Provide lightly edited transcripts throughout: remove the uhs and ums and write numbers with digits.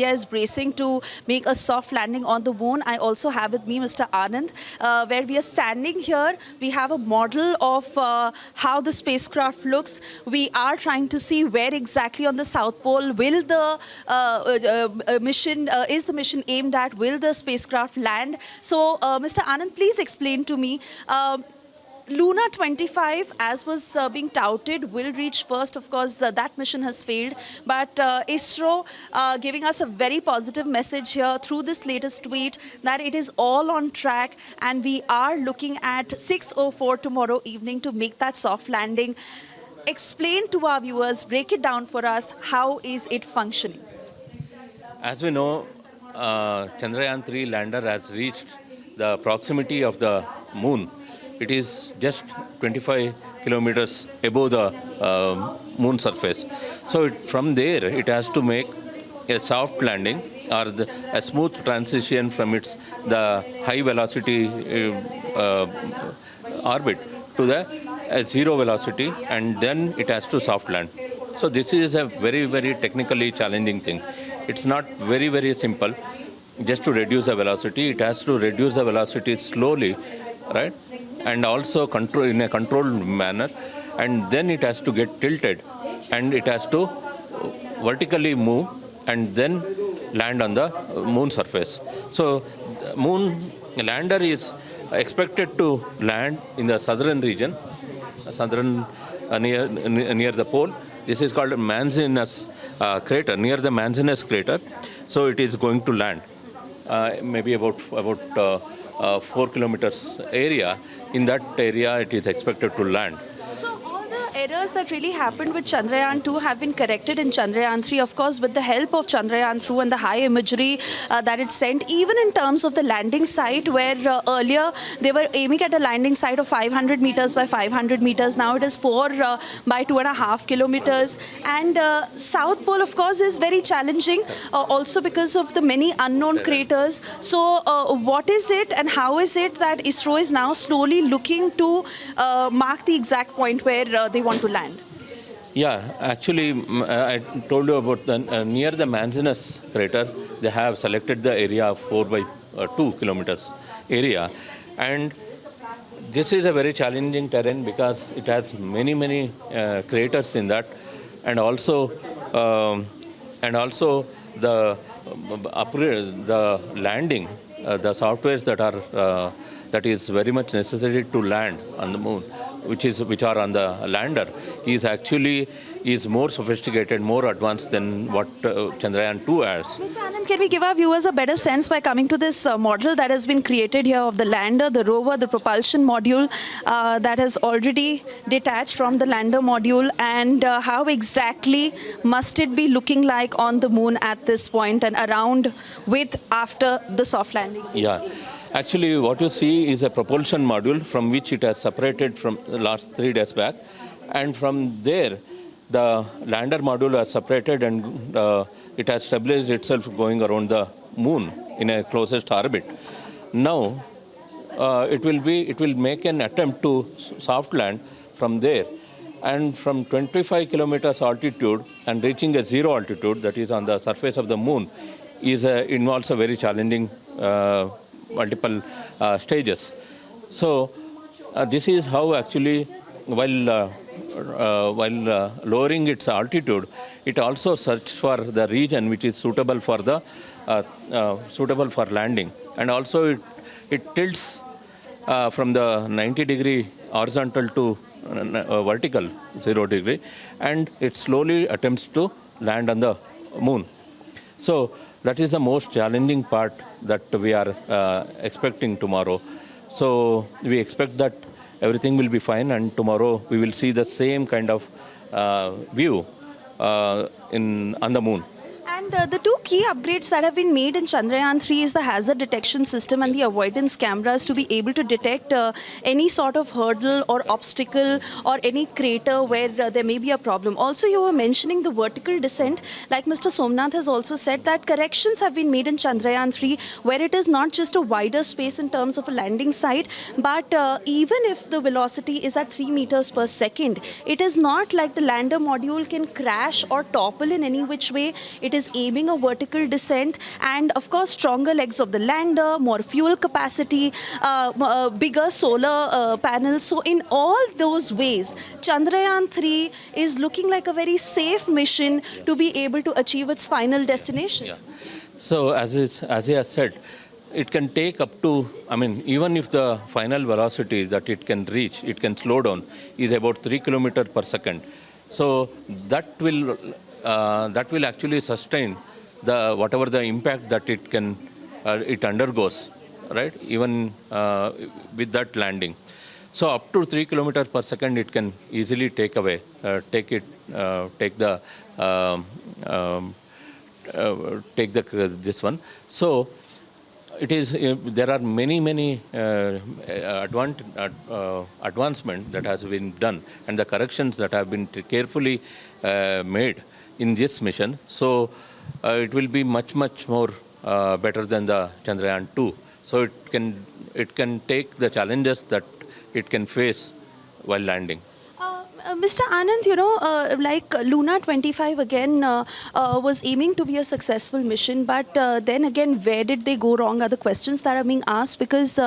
India is bracing to make a soft landing on the moon. I also have with me Mr. Anand, where we are standing here. We have a model of how the spacecraft looks. We are trying to see where exactly on the South Pole will the mission, is the mission aimed at, will the spacecraft land? So, Mr. Anand, please explain to me. Luna 25, as was being touted, will reach first. Of course, that mission has failed. But ISRO giving us a very positive message here through this latest tweet that it is all on track and we are looking at 6:04 tomorrow evening to make that soft landing. Explain to our viewers, break it down for us, how is it functioning? As we know, Chandrayaan-3 lander has reached the proximity of the moon. It is just 25 kilometers above the moon surface. So from there, it has to make a soft landing or a smooth transition from the high velocity orbit to the zero velocity, and then it has to soft land. So this is a very, very technically challenging thing. It's not very, very simple just to reduce the velocity. It has to reduce the velocity slowly, right? And also control in a controlled manner, and then it has to get tilted and it has to vertically move and then land on the moon surface. So moon lander is expected to land in the southern region, near the pole. This is called Manzinus crater, near the Manzinus crater. So it is going to land maybe about 4 kilometers area. In that area, it is expected to land. So all the errors that really happened with Chandrayaan-2 have been corrected in Chandrayaan-3, of course, with the help of Chandrayaan-3 and the high imagery that it sent, even in terms of the landing site, where earlier they were aiming at a landing site of 500 meters by 500 meters. Now it is 4 by 2.5 kilometers. And South Pole, of course, is very challenging, also because of the many unknown craters. So what is it and how is it that ISRO is now slowly looking to mark the exact point where they want to land? Yeah, actually, I told you about the near the Manzinus crater. They have selected the area of 4 by 2 kilometers area, and this is a very challenging terrain because it has many craters in that, and also the landing, the softwares that is very much necessary to land on the moon, which are on the lander, is more sophisticated, more advanced than what Chandrayaan-2 has. Mr. Anand, can we give our viewers a better sense by coming to this model that has been created here of the lander, the rover, the propulsion module that has already detached from the lander module, and how exactly must it be looking like on the moon at this point and around with after the soft landing? Yeah. Actually, what you see is a propulsion module from which it has separated from the last 3 days back. And from there, the lander module has separated and it has stabilized itself going around the moon in a closest orbit. Now, it will make an attempt to soft land from there. And from 25 kilometers altitude and reaching a zero altitude, that is on the surface of the moon, involves a very challenging multiple stages. So this is how actually, while lowering its altitude, it also searches for the region which is suitable for landing, and also it tilts from the 90-degree horizontal to vertical 0 degree, and it slowly attempts to land on the moon. So that is the most challenging part that we are expecting tomorrow. So we expect that everything will be fine, and tomorrow we will see the same kind of view on the moon. And the 2 key upgrades that have been made in Chandrayaan-3 is the hazard detection system and the avoidance cameras to be able to detect any sort of hurdle or obstacle or any crater where there may be a problem. Also, you were mentioning the vertical descent. Like Mr. Somnath has also said, that corrections have been made in Chandrayaan-3 where it is not just a wider space in terms of a landing site, but even if the velocity is at 3 meters per second, it is not like the lander module can crash or topple in any which way. It is aiming a vertical descent, and of course stronger legs of the lander, more fuel capacity, bigger solar panels. So in all those ways, Chandrayaan-3 is looking like a very safe mission to be able to achieve its final destination. Yeah. So as he has said, it can take up to, I mean, even if the final velocity that it can reach, it can slow down, is about 3 kilometers per second. So that will actually sustain the whatever the impact that it undergoes, right? Even with that landing. So up to 3 kilometers per second, it can easily take this one. So it is. There are many advancements that has been done, and the corrections that have been carefully made in this mission. So it will be much more better than the Chandrayaan-2. So it can take the challenges that it can face while landing. Mr. Anand, like Luna 25 again was aiming to be a successful mission, but then again, where did they go wrong are the questions that are being asked, because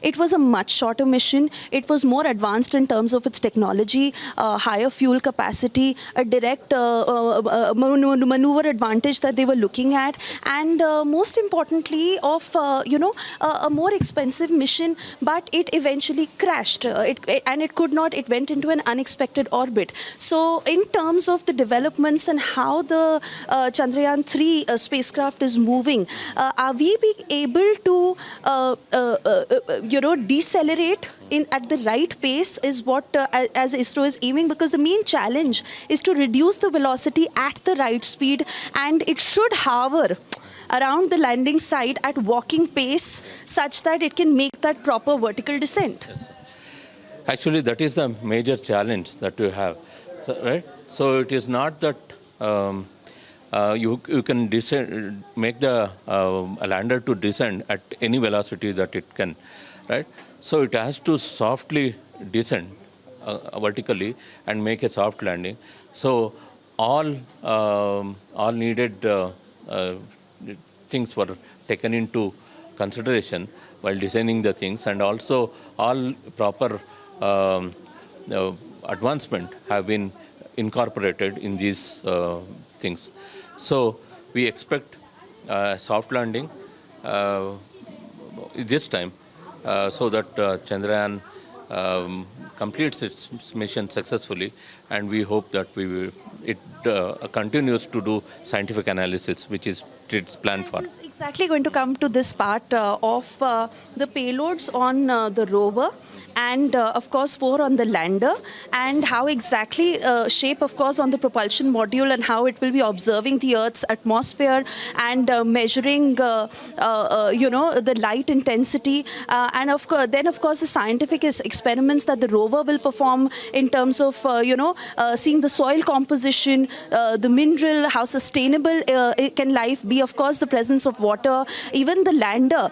it was a much shorter mission. It was more advanced in terms of its technology, higher fuel capacity, a direct maneuver advantage that they were looking at, and most importantly of, a more expensive mission, but it eventually crashed. It went into an unexpected orbit. So in terms of the developments and how the Chandrayaan-3 spacecraft is moving, are we being able to decelerate at the right pace is what as ISRO is aiming, because the main challenge is to reduce the velocity at the right speed, and it should hover around the landing site at walking pace such that it can make that proper vertical descent. Yes. Actually, that is the major challenge that you have, right? So it is not that you can make the lander to descend at any velocity that it can, right? So it has to softly descend vertically and make a soft landing. So all needed things were taken into consideration while designing the things, and also all proper advancement have been incorporated in these things. So we expect soft landing this time, so that Chandrayaan completes its mission successfully, and we hope that it continues to do scientific analysis, which is its plan for. I was exactly going to come to this part of the payloads on the rover, and of course 4 on the lander, and how exactly shape of course on the propulsion module, and how it will be observing the Earth's atmosphere and measuring the light intensity, and of course the scientific experiments that the rover will perform in terms of seeing the soil composition, the mineral, how sustainable can life be, of course the presence of water. Even the lander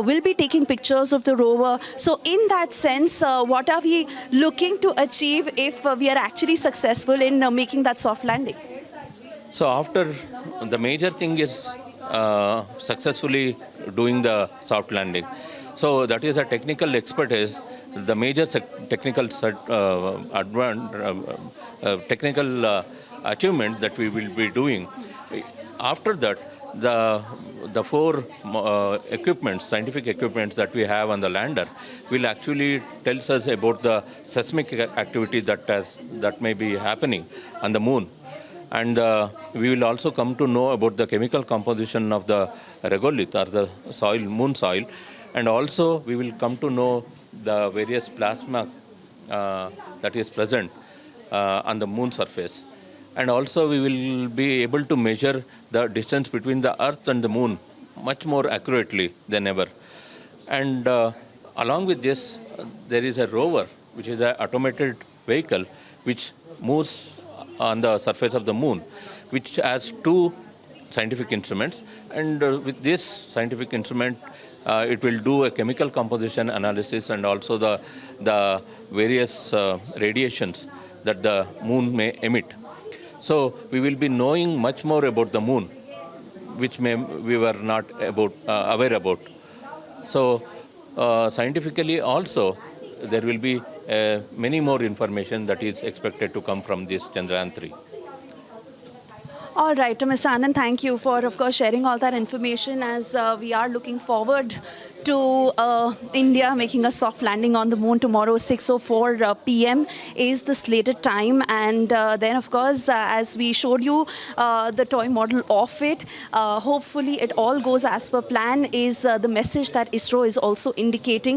will be taking pictures of the rover. So in that sense, what are we looking to achieve if we are actually successful in making that soft landing? So after, the major thing is successfully doing the soft landing. So that is a technical expertise, the major technical achievement that we will be doing. After that, the 4 scientific equipments that we have on the lander will actually tells us about the seismic activity that may be happening on the moon. And we will also come to know about the chemical composition of the regolith, or the moon soil. And also we will come to know the various plasma that is present on the moon surface. And also we will be able to measure the distance between the Earth and the moon much more accurately than ever. And along with this, there is a rover, which is an automated vehicle, which moves on the surface of the moon, which has 2 scientific instruments. And with this scientific instrument, it will do a chemical composition analysis, and also the various radiations that the moon may emit. So we will be knowing much more about the moon which we were not aware about. So scientifically also, there will be many more information that is expected to come from this Chandrayaan-3. All right, Mr. Anand, thank you for, of course, sharing all that information as we are looking forward to India making a soft landing on the moon tomorrow. 6:04 p.m. is the slated time. And then, of course, as we showed you the toy model of it, hopefully it all goes as per plan is the message that ISRO is also indicating.